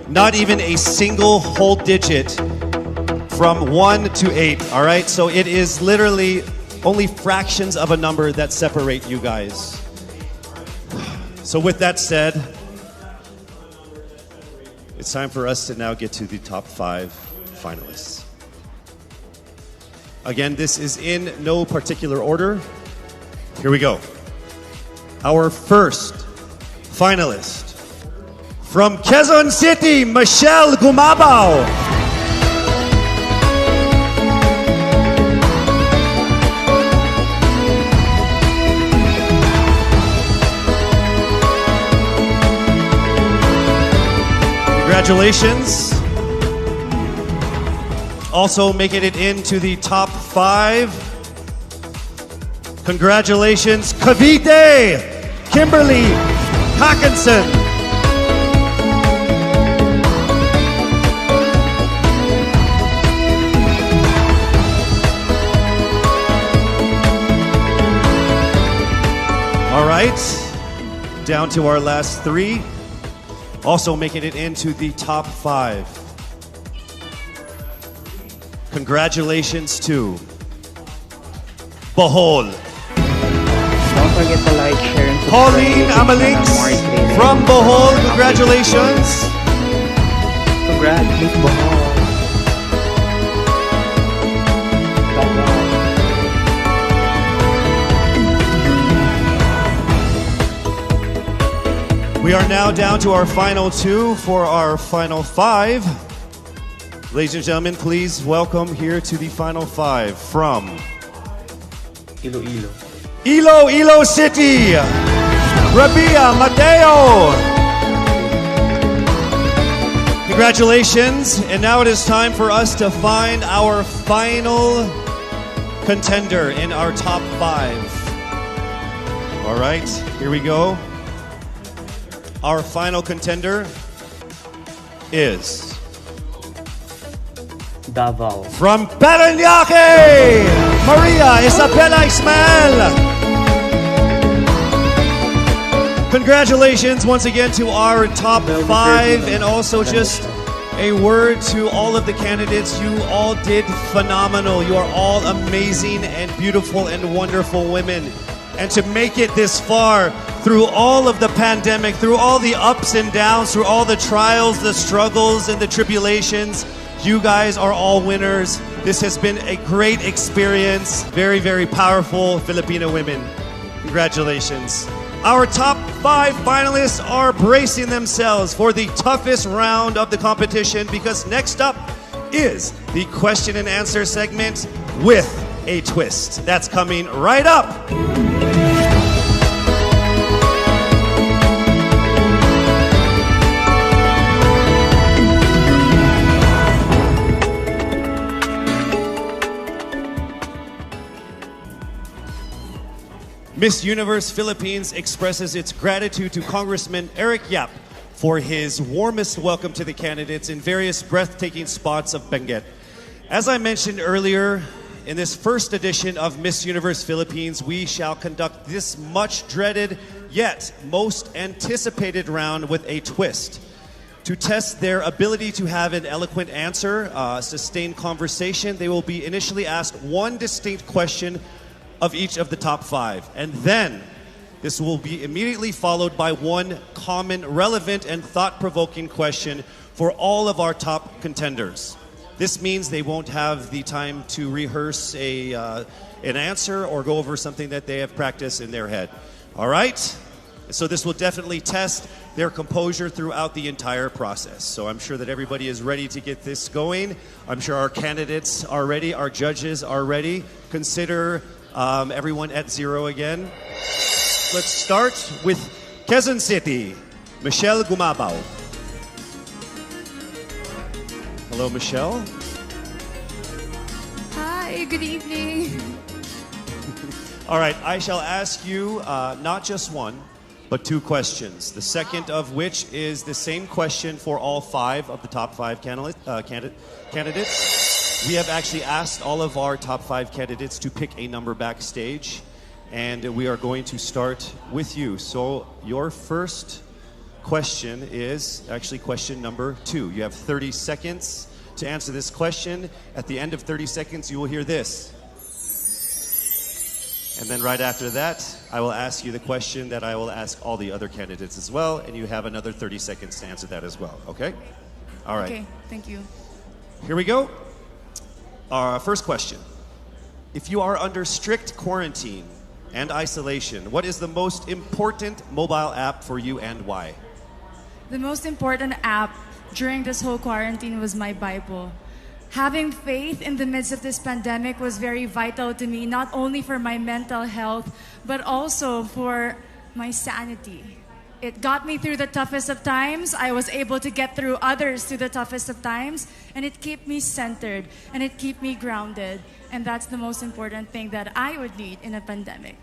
Not even a single whole digit from 1 to 8, all right? So it is literally only fractions of a number that separate you guys. So with that said, it's time for us to now get to the top 5 finalists. Again, this is in no particular order. Here we go. Our first finalist from Quezon City, Michelle Gumabao. Congratulations. Also making it into the top 5. Congratulations, Cavite, Kimberly Hackinson. All right, down to our last 3. Also making it into the top 5. Congratulations to Bohol. Don't forget to like, share, and subscribe. Pauline Amalix from Bohol, congratulations. Congrats, Miss Bohol. We are now down to our final 2 for our final 5. Ladies and gentlemen, please welcome here to the final 5 from Iloilo City, Rabia Mateo. Congratulations. And now it is time for us to find our final contender in our top 5. All right, here we go. Our final contender is Davao. from Parañaque, Maria Isabella Ismael. Congratulations once again to our top 5, and also just a word to all of the candidates. You all did phenomenal. You are all amazing and beautiful and wonderful women. And to make it this far through all of the pandemic, through all the ups and downs, through all the trials, the struggles, and the tribulations, you guys are all winners. This has been a great experience. Very, very powerful Filipina women. Congratulations. Our top 5 finalists are bracing themselves for the toughest round of the competition, because next up is the question and answer segment with a twist. That's coming right up. Miss Universe Philippines expresses its gratitude to Congressman Eric Yap for his warmest welcome to the candidates in various breathtaking spots of Benguet. As I mentioned earlier, in this first edition of Miss Universe Philippines, we shall conduct this much dreaded yet most anticipated round with a twist. To test their ability to have an eloquent answer, sustained conversation, they will be initially asked one distinct question of each of the top 5. And then this will be immediately followed by one common, relevant, and thought-provoking question for all of our top contenders. This means they won't have the time to rehearse an answer or go over something that they have practiced in their head. All right? So this will definitely test their composure throughout the entire process. So I'm sure that everybody is ready to get this going. I'm sure our candidates are ready. Our judges are ready. Consider everyone at 0 again. Let's start with Quezon City, Michelle Gumabao. Hello, Michelle. Hi, good evening. All right, I shall ask you not just one, but 2 questions. The second of which is the same question for all 5 of the top 5 candidates. We have actually asked all of our top 5 candidates to pick a number backstage, and we are going to start with you. So your first question is actually question number 2. You have 30 seconds to answer this question. At the end of 30 seconds, you will hear this. And then right after that, I will ask you the question that I will ask all the other candidates as well, and you have another 30 seconds to answer that as well, okay? All right. Okay, thank you. Here we go. Our first question. If you are under strict quarantine and isolation, what is the most important mobile app for you and why? The most important app during this whole quarantine was my Bible. Having faith in the midst of this pandemic was very vital to me, not only for my mental health, but also for my sanity. It got me through the toughest of times. I was able to get through others through the toughest of times, and it kept me centered, and it kept me grounded. And that's the most important thing that I would need in a pandemic.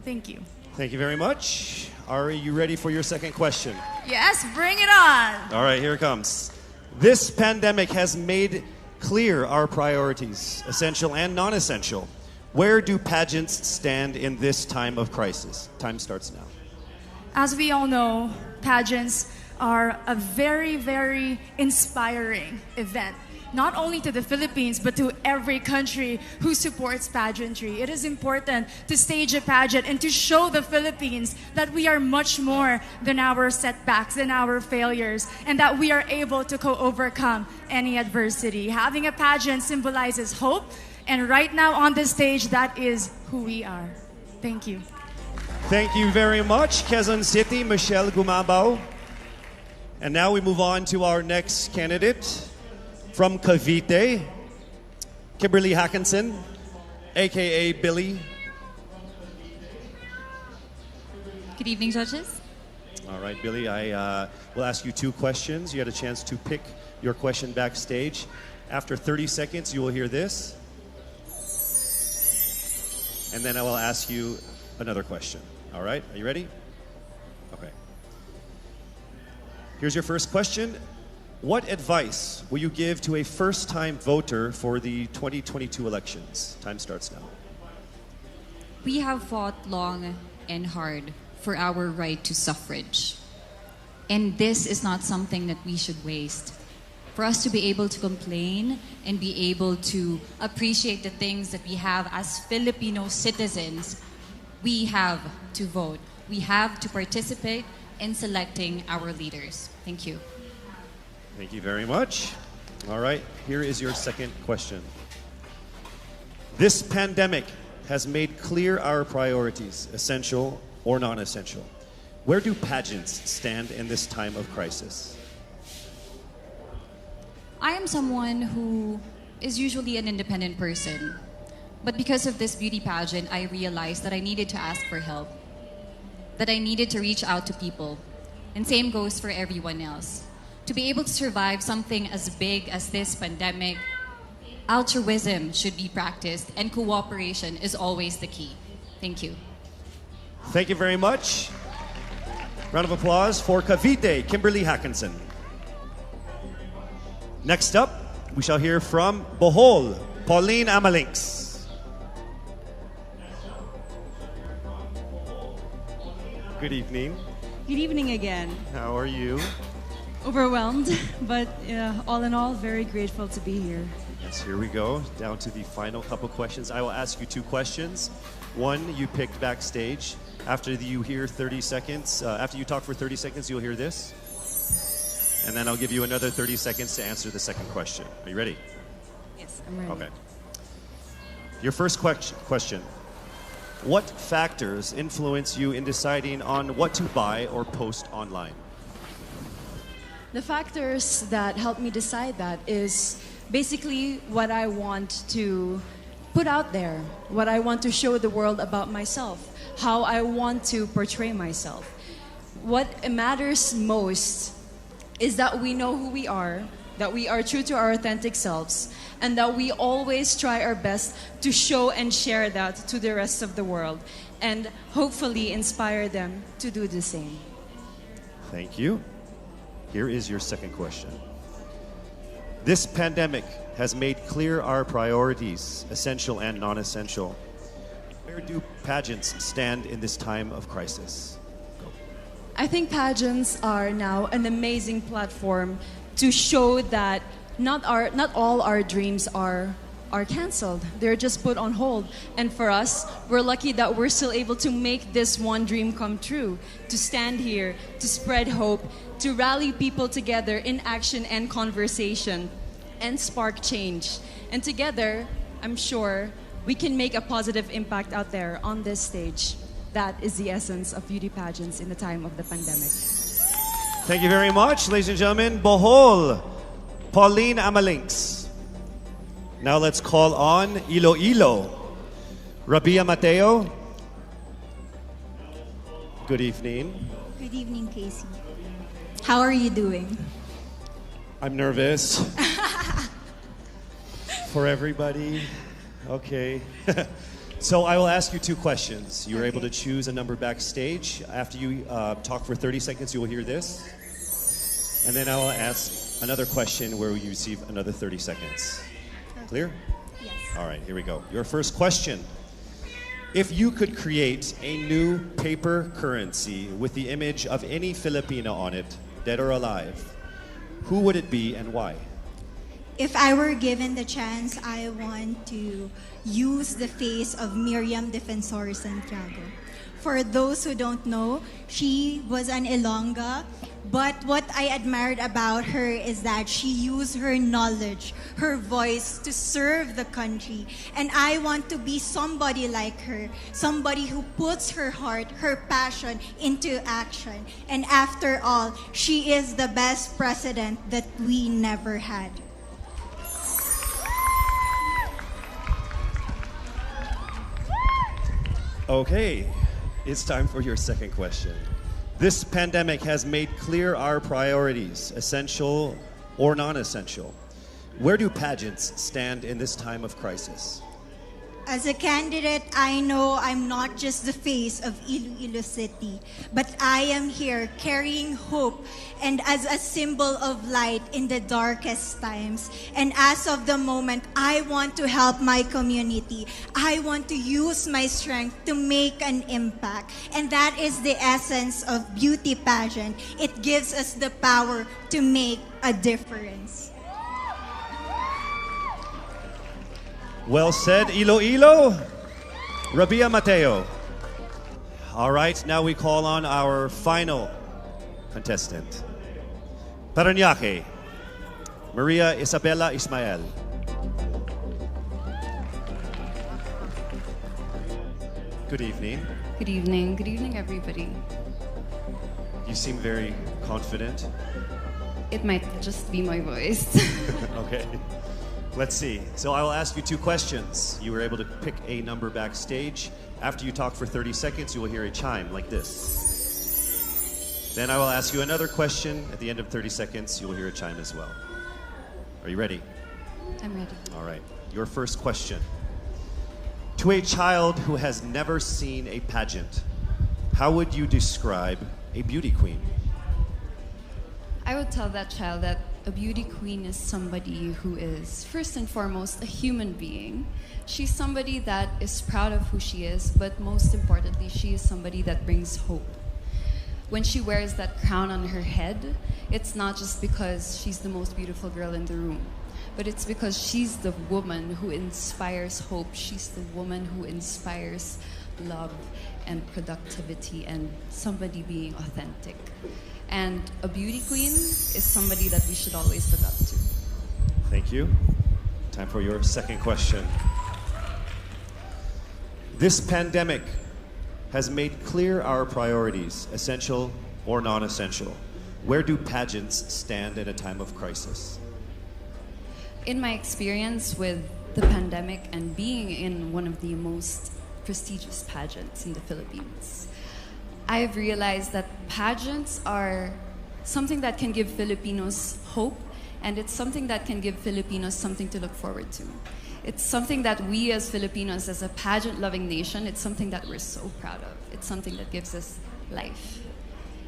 Thank you. Thank you very much. Are you ready for your second question? Yes, bring it on. All right, here it comes. This pandemic has made clear our priorities, essential and non-essential. Where do pageants stand in this time of crisis? Time starts now. As we all know, pageants are a very, very inspiring event. Not only to the Philippines, but to every country who supports pageantry. It is important to stage a pageant and to show the Philippines that we are much more than our setbacks, than our failures, and that we are able to overcome any adversity. Having a pageant symbolizes hope, and right now on the stage, that is who we are. Thank you. Thank you very much, Quezon City, Michelle Gumabao. And now we move on to our next candidate. From Cavite, Kimberly Hackinson, a.k.a. Billy. Good evening, judges. All right, Billy, I will ask you 2 questions. You had a chance to pick your question backstage. After 30 seconds, you will hear this. And then I will ask you another question. All right, are you ready? Okay. Here's your first question. What advice will you give to a first-time voter for the 2022 elections? Time starts now. We have fought long and hard for our right to suffrage. And this is not something that we should waste. For us to be able to complain and be able to appreciate the things that we have as Filipino citizens, we have to vote. We have to participate in selecting our leaders. Thank you. Thank you very much. All right, here is your second question. This pandemic has made clear our priorities, essential or non-essential. Where do pageants stand in this time of crisis? I am someone who is usually an independent person. But because of this beauty pageant, I realized that I needed to ask for help. That I needed to reach out to people. And same goes for everyone else. To be able to survive something as big as this pandemic, altruism should be practiced and cooperation is always the key. Thank you. Thank you very much. Round of applause for Cavite, Kimberly Hackinson. Next up, we shall hear from Bohol, Pauline Amalinks. Good evening. Good evening again. How are you? Overwhelmed, but all in all, very grateful to be here. Yes, here we go. Down to the final couple questions. I will ask you 2 questions. One you picked backstage. After you hear 30 seconds, after you talk for 30 seconds, you'll hear this. And then I'll give you another 30 seconds to answer the second question. Are you ready? Yes, I'm ready. Okay. Your first question. What factors influence you in deciding on what to buy or post online? The factors that help me decide that is basically what I want to put out there, what I want to show the world about myself, how I want to portray myself. What matters most is that we know who we are, that we are true to our authentic selves, and that we always try our best to show and share that to the rest of the world, and hopefully inspire them to do the same. Thank you. Here is your second question. This pandemic has made clear our priorities, essential and non-essential. Where do pageants stand in this time of crisis? Go. I think pageants are now an amazing platform to show that not all our dreams are canceled. They're just put on hold. And for us, we're lucky that we're still able to make this one dream come true, to stand here, to spread hope, to rally people together in action and conversation, and spark change. And together, I'm sure we can make a positive impact out there on this stage. That is the essence of beauty pageants in the time of the pandemic. Thank you very much, ladies and gentlemen. Bohol, Pauline Amalinks. Now let's call on Iloilo, Rabia Mateo. Good evening. Good evening, Casey. How are you doing? I'm nervous. For everybody. Okay. So I will ask you two questions. You're able to choose a number backstage. After you talk for 30 seconds, you will hear this. And then I will ask another question where you receive another 30 seconds. Clear? Yes. All right, here we go. Your first question. If you could create a new paper currency with the image of any Filipino on it, dead or alive, who would it be and why? If I were given the chance, I want to use the face of Miriam Defensor Santiago. For those who don't know, she was an Ilongga, but what I admired about her is that she used her knowledge, her voice to serve the country. And I want to be somebody like her, somebody who puts her heart, her passion into action. And after all, she is the best president that we never had. Okay, it's time for your second question. This pandemic has made clear our priorities, essential or non-essential. Where do pageants stand in this time of crisis? As a candidate, I know I'm not just the face of Iloilo City, but I am here carrying hope and as a symbol of light in the darkest times. And as of the moment, I want to help my community. I want to use my strength to make an impact. And that is the essence of beauty pageant. It gives us the power to make a difference. Well said, Iloilo. Rabia Mateo. All right, now we call on our final contestant. Parañaque, Maria Isabella Ismael. Good evening. Good evening. Good evening, everybody. You seem very confident. It might just be my voice. Okay. Let's see. So I will ask you two questions. You were able to pick a number backstage. After you talk for 30 seconds, you will hear a chime like this. Then I will ask you another question. At the end of 30 seconds, you will hear a chime as well. Are you ready? I'm ready. All right. Your first question. To a child who has never seen a pageant, how would you describe a beauty queen? I would tell that child that a beauty queen is somebody who is, first and foremost, a human being. She's somebody that is proud of who she is, but most importantly, she is somebody that brings hope. When she wears that crown on her head, it's not just because she's the most beautiful girl in the room, but it's because she's the woman who inspires hope. She's the woman who inspires love and productivity and somebody being authentic. And a beauty queen is somebody that we should always look up to. Thank you. Time for your second question. This pandemic has made clear our priorities, essential or non-essential. Where do pageants stand in a time of crisis? In my experience with the pandemic and being in one of the most prestigious pageants in the Philippines, I've realized that pageants are something that can give Filipinos hope, and it's something that can give Filipinos something to look forward to. It's something that we as Filipinos, as a pageant-loving nation, it's something that we're so proud of. It's something that gives us life.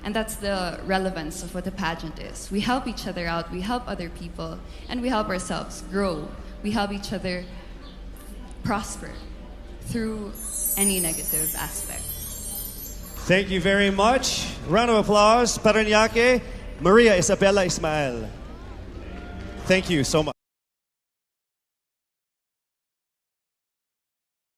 And that's the relevance of what a pageant is. We help each other out, we help other people, and we help ourselves grow. We help each other prosper through any negative aspect. Thank you very much. Round of applause. Paranaque, Maria Isabella Ismael. Thank you so much.